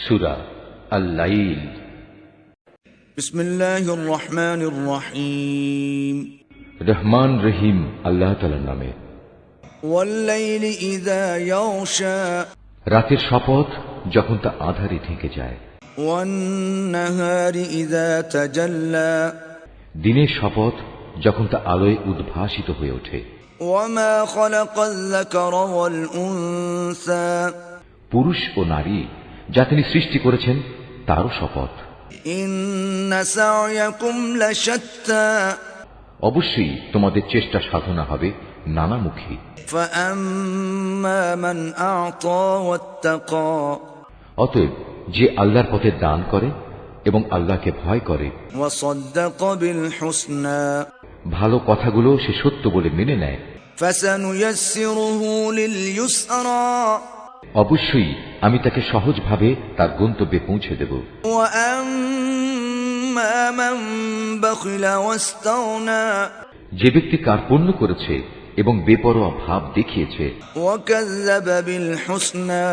সূরা আল-লাইল। বিসমিল্লাহির রহমানির রহিম। রহমান রহিম আল্লাহ তাআলার নামে। ওয়াল-লাইলি ইযা ইয়াগশা, রাতের শপথ যখন তা আঁধারে ঢেকে যায়। ওয়ান-নাহারি ইযা তাজাল্লা, দিনের শপথ যখন তা আলোয় উদ্ভাসিত হয়ে ওঠে। ওয়ামা খালাকাল যাকারা ওয়াল উনসা, পুরুষ ও নারী যা তিনি সৃষ্টি করেছেন তারও শপথ। ইন্না সা'য়াকুম লাশাত্তা, অবশ্যই তোমাদের চেষ্টা সাধনা হবে নানামুখী। ফাআম্মা মান আ'তা ওয়াত্তাকা, অতএব যে আল্লাহর পথে দান করে এবং আল্লাহকে ভয় করে, ওয়াসাদ্দাকা বিল হুসনা, ভালো কথাগুলো সে সত্য বলে মেনে নেয়, ফাসানুয়াসসিরুহু লিল ইউসরা, অবশ্যই আমি তাকে সহজভাবে তার গন্তব্যে পৌঁছে দেব। ওয়া আম্মা মান বাখিলা ওয়াস্তাগনা, যে ব্যক্তি কার্পণ্য করেছে এবং বেপরোয়া ভাব দেখিয়েছে, ওয়া কাযযাবা বিল হুসনা,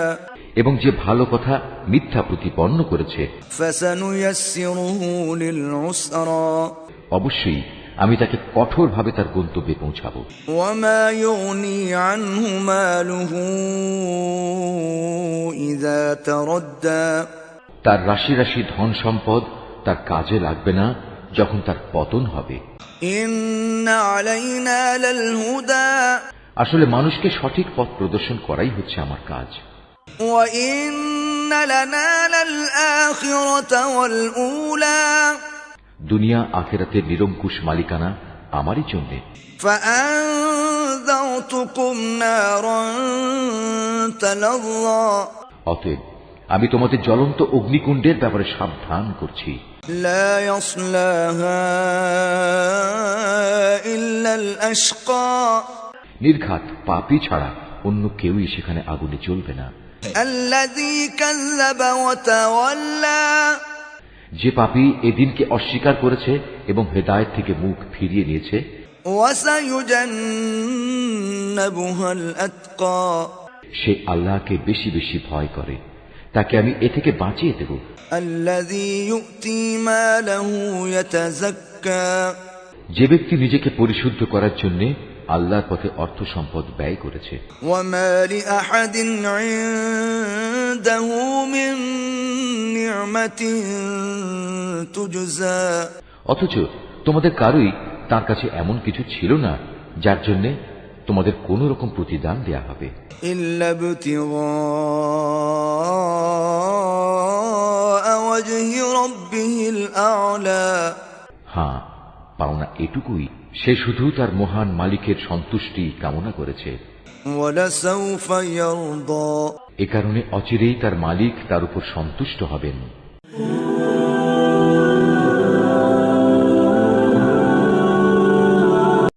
এবং যে ভালো কথা মিথ্যা প্রতিপন্ন করেছে, ফাসানুয়াসসিরুহু লিল উসরা, অবশ্যই আমি তাকে কঠোরভাবে তার গন্তব্যে পৌঁছাবো। ওয়ামা ইউনি আনহু মালুহু ইযা তারাদ্দা, তার রাশি রাশি ধন সম্পদ তার কাজে লাগবে না যখন তার পতন হবে। ইন্না আলাইনা লাল হুদা, আসলে মানুষকে সঠিক পথ প্রদর্শন করাই হচ্ছে আমার কাজ। ওয়া ইন্না লানা লাল আখিরাতা ওয়াল উলা, দুনিয়া আখিরাতের নিরঙ্কুশ মালিকানা আমারই জন্যে। ফাআনযারতুকুম নারান তালাযা, অতএব আমি তোমাদের জ্বলন্ত অগ্নিকুণ্ডের ব্যাপারে সাবধান করছি। লা ইয়াসলাহা ইল্লাল আশকা, নির্ঘাত পাপী ছাড়া অন্য কেউই সেখানে আগুনে জ্বলবে না। আল্লাযী কাযযাবা ওয়া তাওয়াল্লা, যে পাপী এদিনকে অস্বীকার করেছে এবং হেদায়েত থেকে মুখ ফিরিয়ে নিয়েছে। ওয়া সায়ুজান্নাবুহাল আতকা, সে আল্লাহকে বেশি বেশি ভয় করে, তাকে আমি এ থেকে বাঁচিয়ে দেব। আল্লাযী ইউতি মালাহু ইয়াতাযাক্কা, যে ব্যক্তি নিজেকে পরিশুদ্ধ করার জন্য আল্লাহর পথে অর্থ সম্পদ ব্যয় করেছে। ওয়া মা লিআহাদিন ইনদাহু মিন নি'মাতিন তুজজা, অথচ তোমাদের কারোই তার কাছে এমন কিছু ছিল না যার জন্য তোমাদের কোন রকম প্রতিদান দেয়া হবে। ইল্লা ইবতিগা ওয়াজহি রাব্বিহিল আ'লা, হ্যাঁ, পাওনা এটুকুই, সে শুধু তার মহান মালিকের সন্তুষ্টি কামনা করেছে। ওয়ালাসাউফা ইয়ারদা, এ কারণে অচিরেই তার মালিক তার উপর সন্তুষ্ট হবেন।